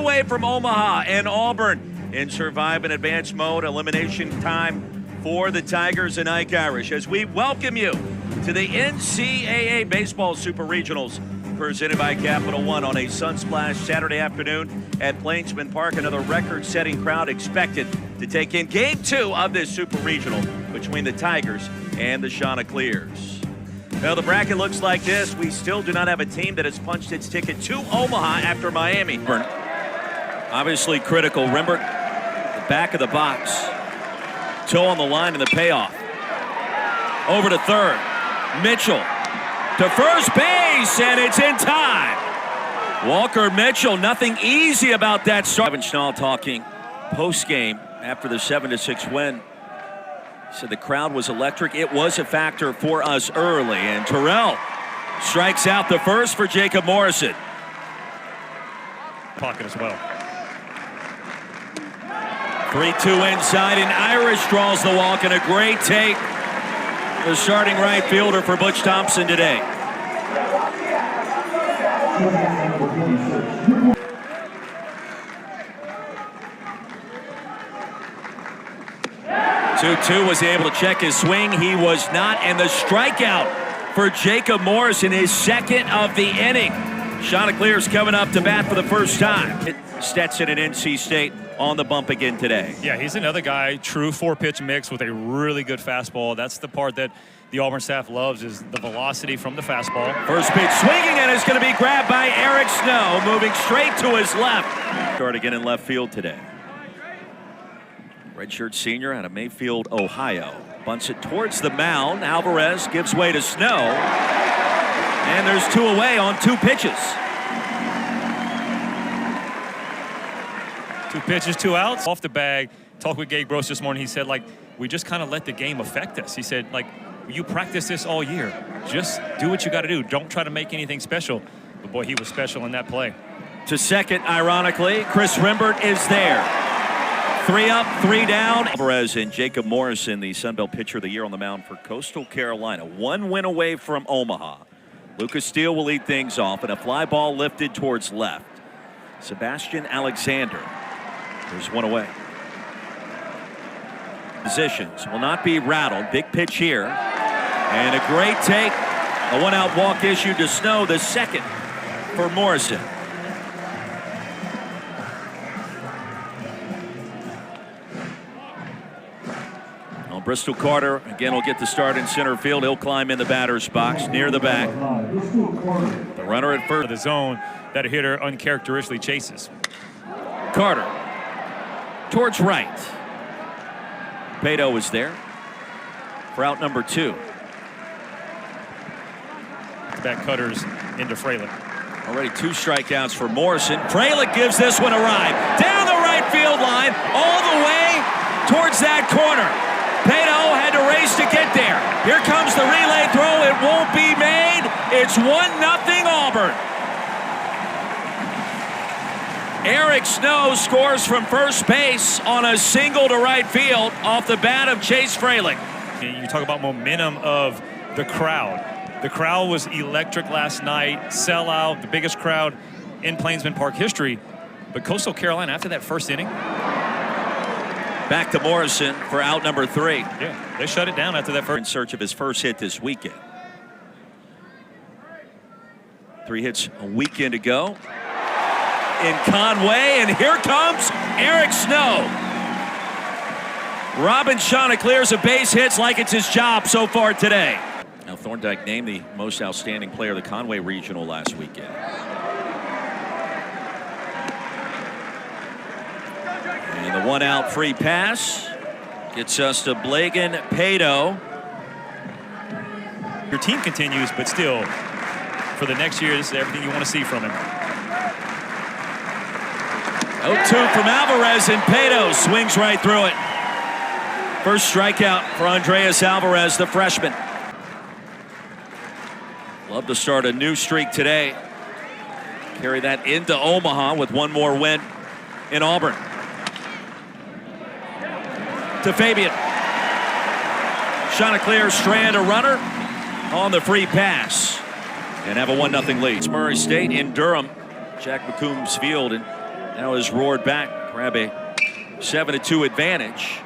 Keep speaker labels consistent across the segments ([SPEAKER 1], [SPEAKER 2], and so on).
[SPEAKER 1] away from Omaha and Auburn in survive and advance mode. Elimination time for the Tigers and Ike Irish as we welcome you to the NCAA Baseball Super Regionals presented by Capital One on a sunsplash Saturday afternoon at Plainsman Park. Another record-setting crowd expected to take in Game 2 of this Super Regional between the Tigers and the Chanticleers. Now the bracket looks like this. We still do not have a team that has punched its ticket to Omaha after Miami. Obviously critical. Remember, the back of the box. Toe on the line in the payoff. Over to third. Mitchell to first base, and it's in time. Walker Mitchell, nothing easy about that start. Evan Schnall talking post-game after the 7-6 win. Said the crowd was electric. It was a factor for us early. And Terrell strikes out the first for Jacob Morrison.
[SPEAKER 2] Pocket as well.
[SPEAKER 1] 3-2 inside, and Irish draws the walk, and a great take. The starting right fielder for Butch Thompson today. Two was able to check his swing. He was not, and the strikeout for Jacob Morrison, his second of the inning. Chanticleers coming up to bat for the first time. Stetson at NC State on the bump again today.
[SPEAKER 2] Yeah, he's another guy, true 4-pitch mix with a really good fastball. That's the part that the Auburn staff loves, is the velocity from the fastball.
[SPEAKER 1] First pitch swinging, and it's going to be grabbed by Eric Snow, moving straight to his left. Start again in left field today. Redshirt senior out of Mayfield, Ohio. Bunts it towards the mound. Alvarez gives way to Snow. And there's two away on 2 pitches.
[SPEAKER 2] 2 pitches, 2 outs. Off the bag, talked with Gabe Gross this morning. He said, like, we just kind of let the game affect us. He said, like, you practice this all year. Just do what you got to do. Don't try to make anything special. But, boy, he was special in that play.
[SPEAKER 1] To second, ironically, Chris Rembert is there. 3 up, 3 down. Alvarez and Jacob Morrison, the Sun Belt pitcher of the year on the mound for Coastal Carolina. 1 win away from Omaha. Lucas Steele will lead things off, and a fly ball lifted towards left. Sebastian Alexander. There's 1 away. Positions will not be rattled. Big pitch here. And a great take. A 1-out walk issued to Snow, the second for Morrison. Bristol Carter again will get the start in center field. He'll climb in the batter's box near the back. The runner at first.
[SPEAKER 2] The zone that a hitter uncharacteristically chases.
[SPEAKER 1] Carter towards right. Pato is there for out number 2.
[SPEAKER 2] Back cutters into Fralick.
[SPEAKER 1] Already 2 strikeouts for Morrison. Fralick gives this one a ride down the right field line all the way towards that corner. Pato had to race to get there. Here comes the relay throw. It won't be made. It's 1-0 Auburn. Eric Snow scores from first base on a single to right field off the bat of Chase Fralick.
[SPEAKER 2] You talk about momentum of the crowd. The crowd was electric last night. Sellout, the biggest crowd in Plainsman Park history. But Coastal Carolina, after that first inning,
[SPEAKER 1] back to Morrison for out number 3.
[SPEAKER 2] Yeah, they shut it down after that first.
[SPEAKER 1] In search of his first hit this weekend. 3 hits a weekend ago in Conway, and here comes Eric Snow. Robin Chanticleers a base hits like it's his job so far today. Now Thorndike named the most outstanding player of the Conway Regional last weekend. And the 1-out free pass gets us to Blagan Pato.
[SPEAKER 2] Your team continues, but still, for the next year, this is everything you want to see from him.
[SPEAKER 1] 0-2 from Alvarez, and Pato swings right through it. First strikeout for Andreas Alvarez, the freshman. Love to start a new streak today. Carry that into Omaha with 1 more win in Auburn. To Fabian. Chanticleer strand a runner on the free pass and have a 1-0 lead. It's Murray State in Durham, Jack McCombs Field, and Now is roared back. Grab a 7-2 advantage.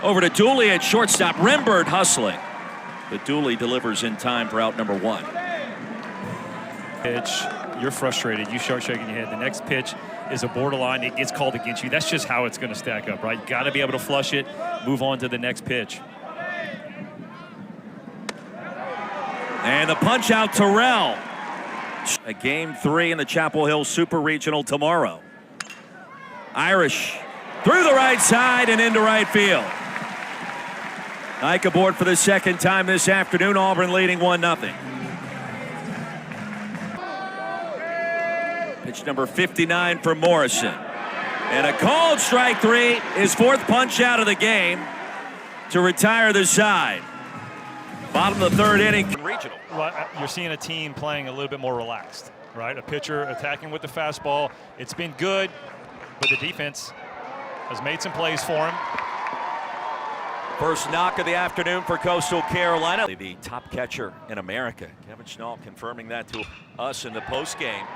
[SPEAKER 1] Over to Dooley at shortstop. Rimbert hustling. But Dooley delivers in time for out number 1.
[SPEAKER 2] Pitch, you're frustrated. You start shaking your head. The next pitch is a borderline. It gets called against you. That's just how it's going to stack up, right? You got to be able to flush it, move on to the next pitch.
[SPEAKER 1] And the punch out, Terrell. A game 3 in the Chapel Hill Super Regional tomorrow. Irish through the right side and into right field. Ike aboard for the second time this afternoon. Auburn leading 1-0. Pitch number 59 for Morrison. And a called strike 3, his 4th punch out of the game to retire the side. Bottom of the 3rd inning. Regional.
[SPEAKER 2] Well, you're seeing a team playing a little bit more relaxed, right? A pitcher attacking with the fastball. It's been good, but the defense has made some plays for him.
[SPEAKER 1] First knock of the afternoon for Coastal Carolina. The top catcher in America. Kevin Schnall confirming that to us in the postgame.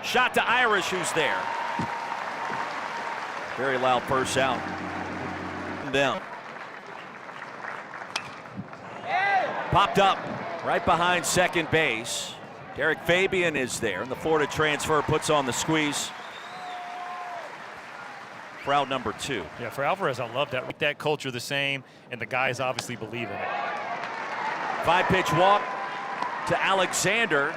[SPEAKER 1] Shot to Irish, who's there. Very loud first out. Down. Popped up right behind second base. Derek Fabian is there, and the Florida transfer puts on the squeeze for out number 2.
[SPEAKER 2] Yeah, for Alvarez, I love that. With that culture the same, and the guys obviously believe in it.
[SPEAKER 1] 5-pitch walk to Alexander.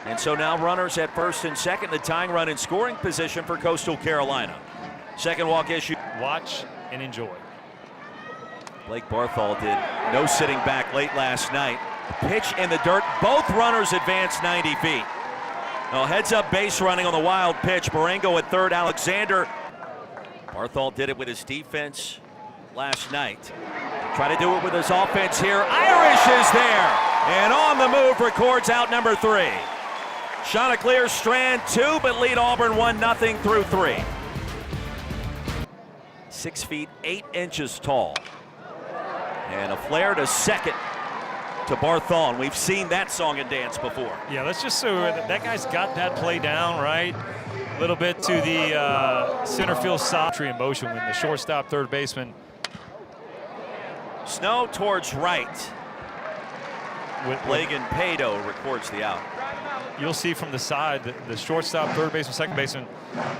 [SPEAKER 1] And so now runners at first and second, the tying run in scoring position for Coastal Carolina. Second walk issue.
[SPEAKER 2] Watch and enjoy.
[SPEAKER 1] Blake Barthol did no sitting back late last night. Pitch in the dirt. Both runners advance 90 feet. Now heads up base running on the wild pitch. Marengo at third. Alexander. Barthol did it with his defense last night. Try to do it with his offense here. Irish is there. And on the move records out number 3. Chanticleer strand 2, but lead Auburn 1-0 through 3. 6 feet 8 inches tall. And a flare to second to Barthon. We've seen that song and dance before.
[SPEAKER 2] Yeah, let's just so that guy's got that play down, right? A little bit to the center field side in motion when the shortstop, third baseman.
[SPEAKER 1] Snow towards right. Lagan Pado records the out.
[SPEAKER 2] You'll see from the side the shortstop, third baseman, second baseman,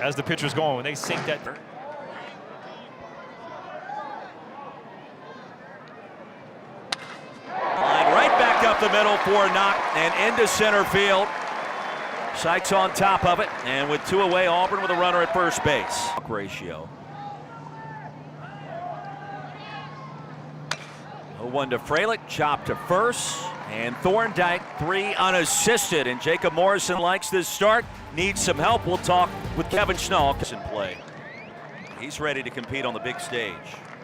[SPEAKER 2] as the pitcher's going, when they sink that.
[SPEAKER 1] Up the middle for a knock and into center field. Sykes on top of it, and with 2 away, Auburn with a runner at first base. Ratio. 0-1 to Freilich, chop to first, and Thorndike 3 unassisted. And Jacob Morrison likes this start, needs some help. We'll talk with Kevin Schnall in play. He's ready to compete on the big stage.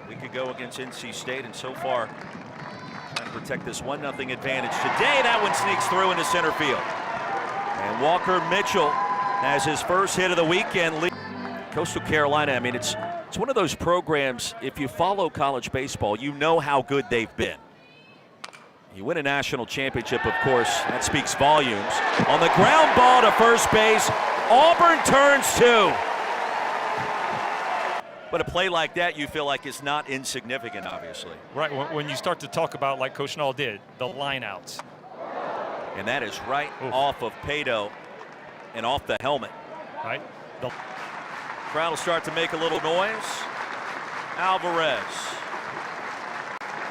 [SPEAKER 1] We could go against NC State, and so far trying to protect this 1-0 advantage. Today, that one sneaks through into center field. And Walker Mitchell has his first hit of the weekend. Coastal Carolina, I mean, it's one of those programs, if you follow college baseball, you know how good they've been. You win a national championship, of course, that speaks volumes. On the ground ball to first base, Auburn turns 2. But a play like that, you feel like is not insignificant, obviously.
[SPEAKER 2] Right, when you start to talk about, like Coach Schnall did, the lineouts.
[SPEAKER 1] And that is right off of Pado and off the helmet.
[SPEAKER 2] Right. The
[SPEAKER 1] crowd will start to make a little noise. Alvarez.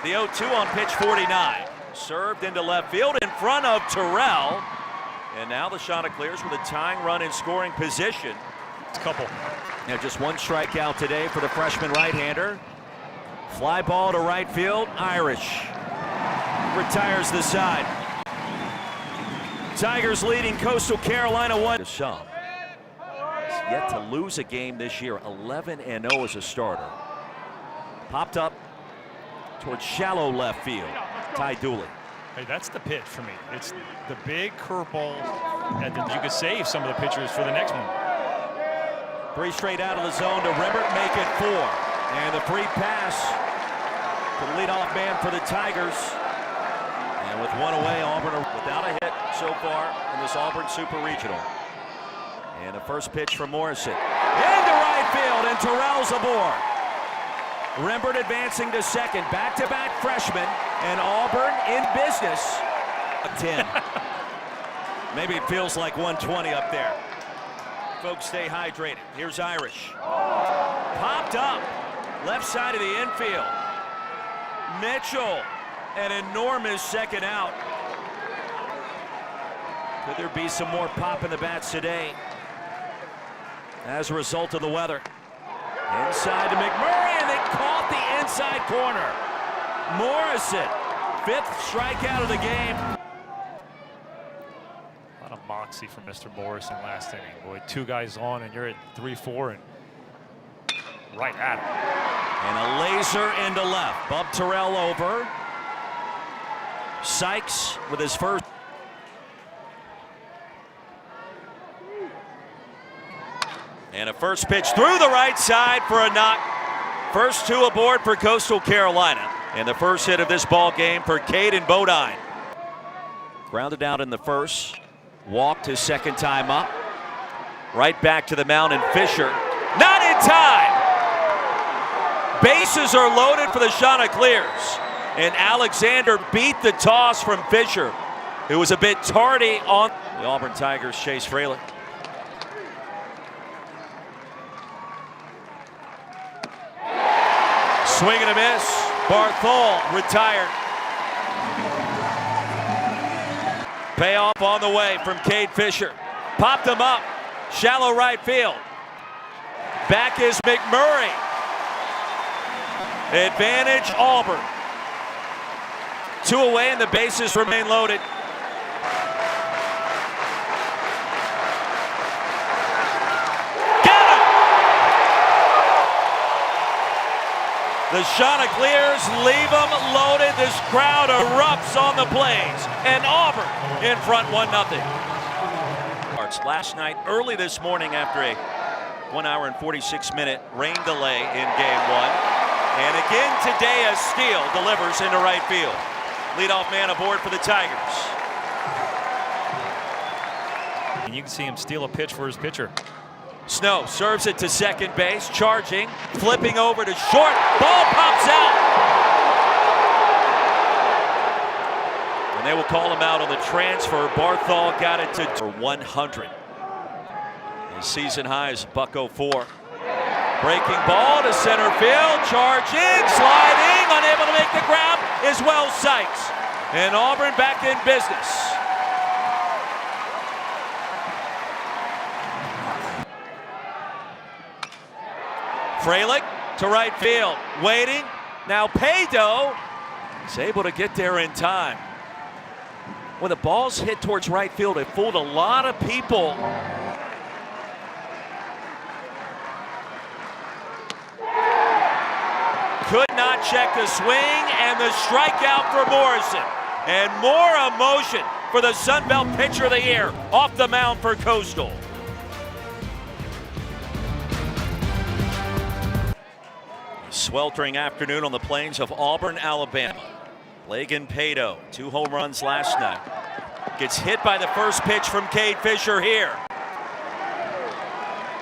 [SPEAKER 1] The 0-2 on pitch 49. Served into left field in front of Terrell. And now the Chanticleers with a tying run in scoring position.
[SPEAKER 2] Couple.
[SPEAKER 1] Now just 1 strikeout today for the freshman right-hander. Fly ball to right field. Irish retires the side. Tigers leading Coastal Carolina 1. Shum has yet to lose a game this year. 11-0 as a starter. Popped up towards shallow left field. Ty Dooley.
[SPEAKER 2] Hey, that's the pitch for me. It's the big curveball that you could save some of the pitchers for the next one.
[SPEAKER 1] 3 straight out of the zone to Rimbert, make it 4. And the free pass to the leadoff man for the Tigers. And with 1 away, Auburn without a hit so far in this Auburn Super Regional. And the first pitch from Morrison. field, and Terrell's aboard. Rembert advancing to second. Back-to-back freshmen, and Auburn in business. 10. Maybe it feels like 120 up there. Folks, stay hydrated. Here's Irish. Popped up. Left side of the infield. Mitchell, an enormous second out. Could there be some more pop in the bats today as a result of the weather? Inside to McMurray, and they caught the inside corner. Morrison, 5th strikeout of the game.
[SPEAKER 3] A lot of moxie from Mr. Morrison last inning. Boy, 2 guys on, and you're at 3-4 and right at him.
[SPEAKER 1] And a laser into left. Bub Terrell over. Sykes with his first. And a first pitch through the right side for a knock. First 2 aboard for Coastal Carolina. And the first hit of this ball game for Caden Bodine. Grounded out in the first. Walked his second time up. Right back to the mound, and Fisher. Not in time! Bases are loaded for the Chanticleers. And Alexander beat the toss from Fisher, who was a bit tardy on. The Auburn Tigers chase Fraley. Swing and a miss. Barthol retired. Payoff on the way from Cade Fisher. Popped him up. Shallow right field. Back is McMurray. Advantage Auburn. 2 away and the bases remain loaded. The Chanticleers leave them loaded. This crowd erupts on the plains. And Auburn in front 1-0. Last night, early this morning, after a 1 hour and 46-minute rain delay in game 1. And again today, a steal delivers into right field. Leadoff man aboard for the Tigers.
[SPEAKER 2] And you can see him steal a pitch for his pitcher.
[SPEAKER 1] Snow serves it to second base, charging, flipping over to short. Ball pops out. And they will call him out on the transfer. Barthol got it to 100. His season high is .04. Breaking ball to center field, charging, sliding, unable to make the grab is Wells Sykes. And Auburn back in business. Fralick to right field, waiting. Now Pado is able to get there in time. When the ball's hit towards right field, it fooled a lot of people. Could not check the swing, and the strikeout for Morrison. And more emotion for the Sun Belt pitcher of the year off the mound for Coastal. Sweltering afternoon on the plains of Auburn, Alabama. Lagan Pado, 2 home runs last night. Gets hit by the first pitch from Cade Fisher here.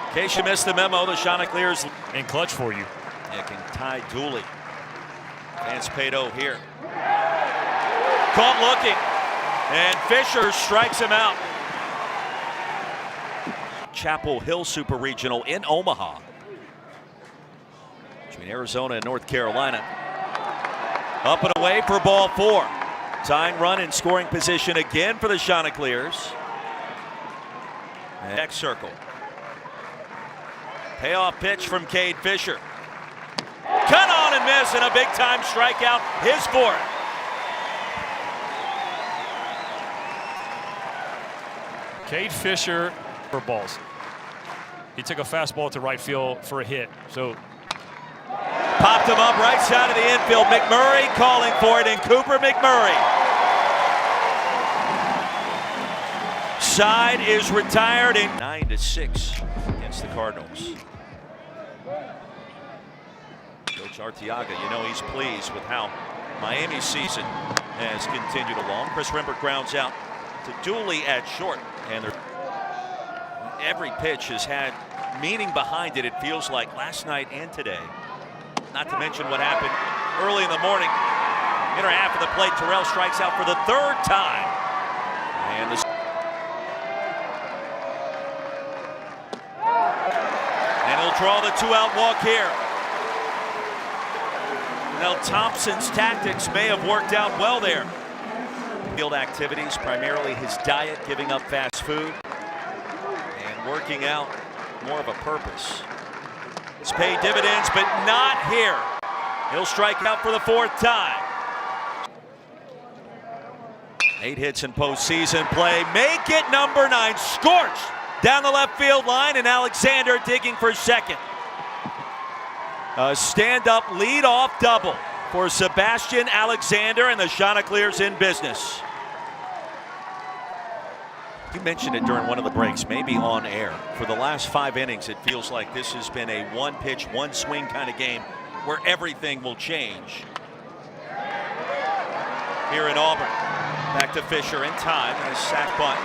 [SPEAKER 1] In case you missed the memo, the Chanticleers
[SPEAKER 2] In clutch for you.
[SPEAKER 1] it can tie Dooley. Vance Pado here. Caught looking, and Fisher strikes him out. Chapel Hill Super Regional in Omaha, between Arizona and North Carolina. Up and away for ball 4. Tying run in scoring position again for the Chanticleers. Next circle. Payoff pitch from Cade Fisher. Cut on and miss, and a big time strikeout. His 4th.
[SPEAKER 2] Cade Fisher for balls. He took a fastball to right field for a hit. So
[SPEAKER 1] Popped him up right side of the infield. McMurray calling for it, and Cooper McMurray. Side is retired in 9-6 against the Cardinals. Coach Arteaga, you know he's pleased with how Miami's season has continued along. Chris Rembert grounds out to Dooley at short, and every pitch has had meaning behind it, it feels like, last night and today. Not to mention what happened early in the morning. Inner half of the plate, Terrell strikes out for the third time. And he'll draw the 2-out walk here. Now Thompson's tactics may have worked out well there. Field activities, primarily his diet, giving up fast food, and working out more of a purpose. It's paid dividends, but not here. He'll strike out for the fourth time. 8 hits in postseason play. Make it number 9. Scorched down the left field line, and Alexander digging for second. A stand-up lead-off double for Sebastian Alexander, and the Chanticleers in business. You mentioned it during one of the breaks, maybe on air. For the last 5 innings, it feels like this has been a one-pitch, one-swing kind of game where everything will change. Here in Auburn, back to Fisher in time, and a sac bunt.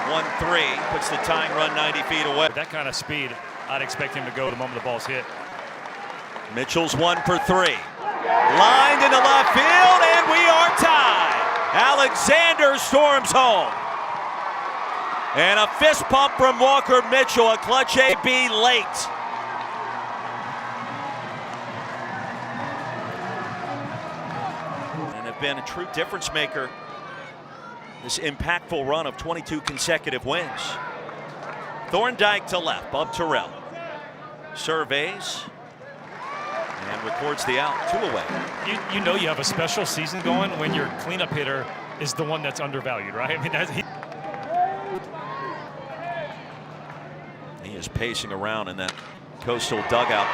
[SPEAKER 1] 1-3, puts the tying run 90 feet away.
[SPEAKER 2] With that kind of speed, I'd expect him to go the moment the ball's hit.
[SPEAKER 1] Mitchell's 1 for 3. Lined into left field, and we are tied. Alexander storms home. And a fist pump from Walker Mitchell, a clutch AB late. And have been a true difference maker this impactful run of 22 consecutive wins. Thorndike to left, Bub Terrell. Surveys and records the out, 2 away.
[SPEAKER 2] You know you have a special season going when your cleanup hitter is the one that's undervalued, right? I mean,
[SPEAKER 1] he is pacing around in that Coastal dugout.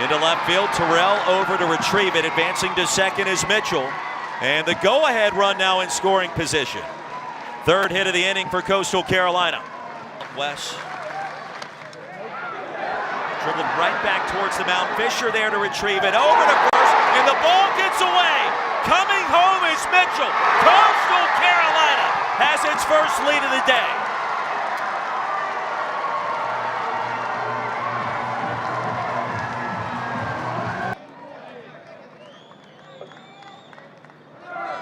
[SPEAKER 1] Into left field, Terrell over to retrieve it. Advancing to second is Mitchell. And the go-ahead run now in scoring position. Third hit of the inning for Coastal Carolina. West. Dribbled right back towards the mound. Fisher there to retrieve it. Over to first, and the ball gets away. Coming home is Mitchell. Coastal Carolina has its first lead of the day.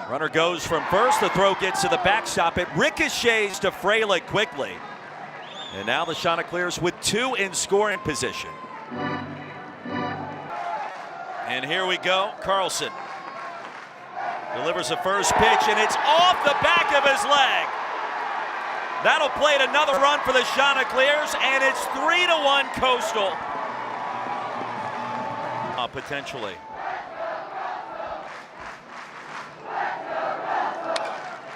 [SPEAKER 1] Runner goes from first. The throw gets to the backstop. It ricochets to Fralick quickly. And now the Chanticleers with 2 in scoring position. And here we go. Carlson delivers the first pitch, and it's off the back of his leg. That'll plate another run for the Chanticleers, and it's 3-1 Coastal. Potentially.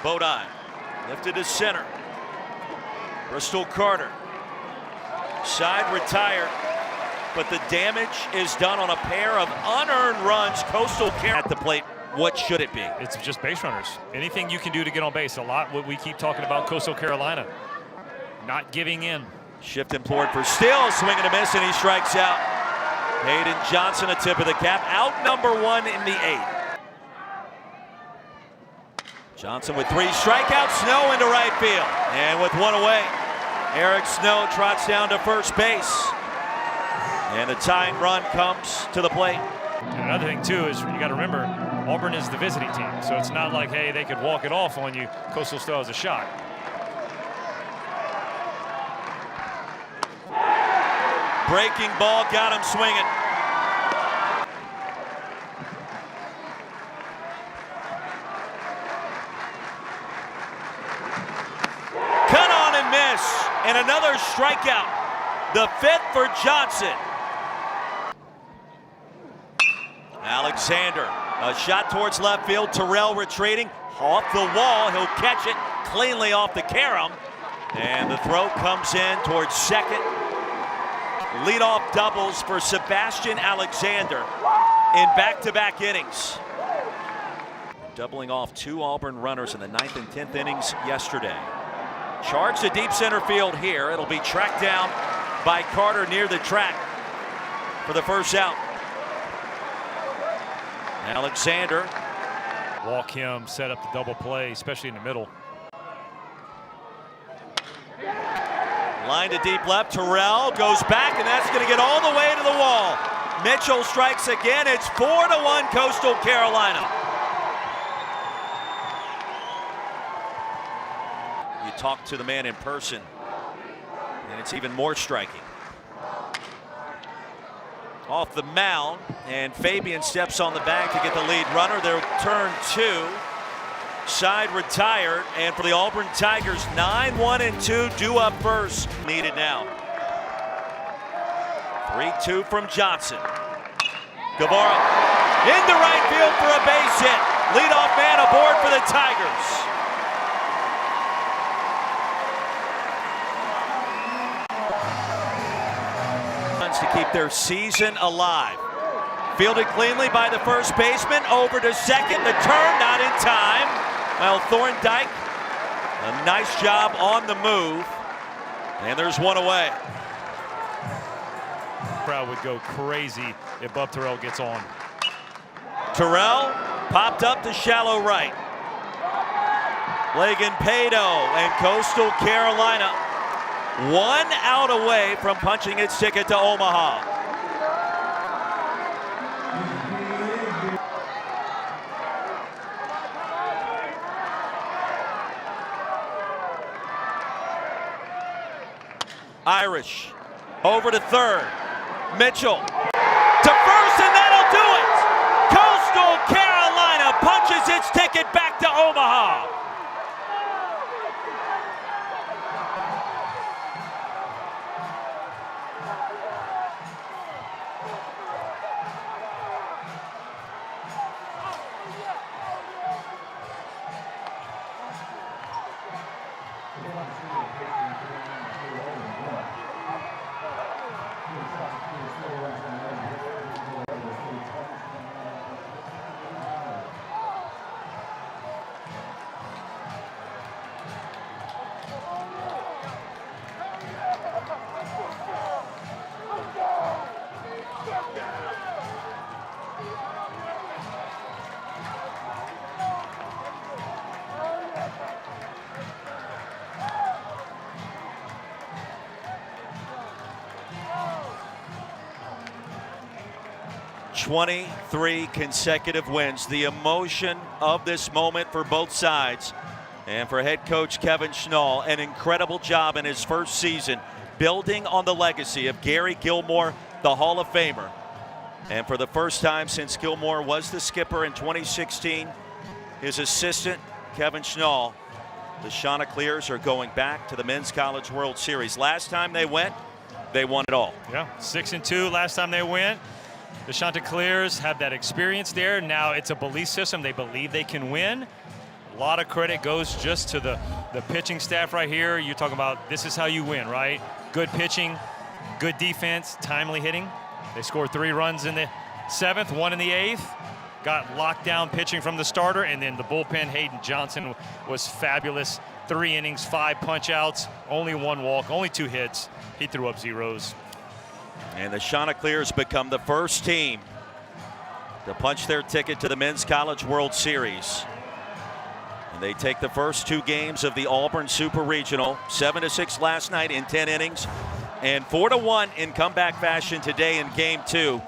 [SPEAKER 1] Bodine lifted to center. Bristol Carter, side retired, but the damage is done on a pair of unearned runs. Coastal Carolina at the plate. What should it be?
[SPEAKER 2] It's just base runners. Anything you can do to get on base. A lot what we keep talking about Coastal Carolina. Not giving in.
[SPEAKER 1] Shift implored for Still, swing and a miss, and he strikes out. Hayden Johnson, a tip of the cap, out number 1 in the 8th. Johnson with 3 strikeouts, Snow into right field. And with 1 away, Eric Snow trots down to first base. And the tying run comes to the plate.
[SPEAKER 2] And another thing, too, is you got to remember, Auburn is the visiting team. So it's not like, hey, they could walk it off on you. Coastal still has a shot.
[SPEAKER 1] Breaking ball got him swinging. And another strikeout, the 5th for Johnson. Alexander, a shot towards left field. Terrell retreating, off the wall. He'll catch it cleanly off the carom. And the throw comes in towards second. Leadoff doubles for Sebastian Alexander in back-to-back innings. Doubling off 2 Auburn runners in the 9th and 10th innings yesterday. Charge to deep center field here. It'll be tracked down by Carter near the track for the first out. Alexander.
[SPEAKER 2] Walk him, set up the double play, especially in the middle.
[SPEAKER 1] Line to deep left. Terrell goes back, and that's going to get all the way to the wall. Mitchell strikes again. It's 4-1 Coastal Carolina. You talk to the man in person, and it's even more striking. Off the mound, and Fabian steps on the bag to get the lead runner. They'll turn 2. Side retired, and for the Auburn Tigers, 9-1-2 due up first. Needed now. 3-2 from Johnson. Guevara into right field for a base hit. Leadoff man aboard for the Tigers. To keep their season alive. Fielded cleanly by the first baseman. Over to second. The turn not in time. Well, Thorndike, a nice job on the move. And there's one away.
[SPEAKER 3] Crowd would go crazy if Bub Terrell gets on.
[SPEAKER 1] Terrell popped up to shallow right. Lagan Pato and Coastal Carolina 1 out away from punching its ticket to Omaha. Irish over to third. Mitchell to first, and that'll do it. Coastal Carolina punches its ticket back to Omaha. "23 consecutive wins. The emotion of this moment for both sides. And for head coach Kevin Schnall, an incredible job in his first season, building on the legacy of Gary Gilmore, the Hall of Famer. And for the first time since Gilmore was the skipper in 2016, his assistant, Kevin Schnall, the Chanticleers are going back to the Men's College World Series. Last time they went, they won it all.
[SPEAKER 2] Yeah, 6-2 last time they went. The Chanticleers have that experience there. Now it's a belief system. They believe they can win. A lot of credit goes just to the pitching staff right here. You're talking about this is how you win, right? Good pitching, good defense, timely hitting. They scored 3 runs in the 7th, 1 in the 8th. Got lockdown pitching from the starter, and then the bullpen, Hayden Johnson, was fabulous. 3 innings, 5 punch-outs, only 1 walk, only 2 hits. He threw up zeros.
[SPEAKER 1] And the Chanticleers become the first team to punch their ticket to the Men's College World Series. And they take the first 2 games of the Auburn Super Regional, 7-6 last night in 10 innings, and 4-1 in comeback fashion today in Game 2.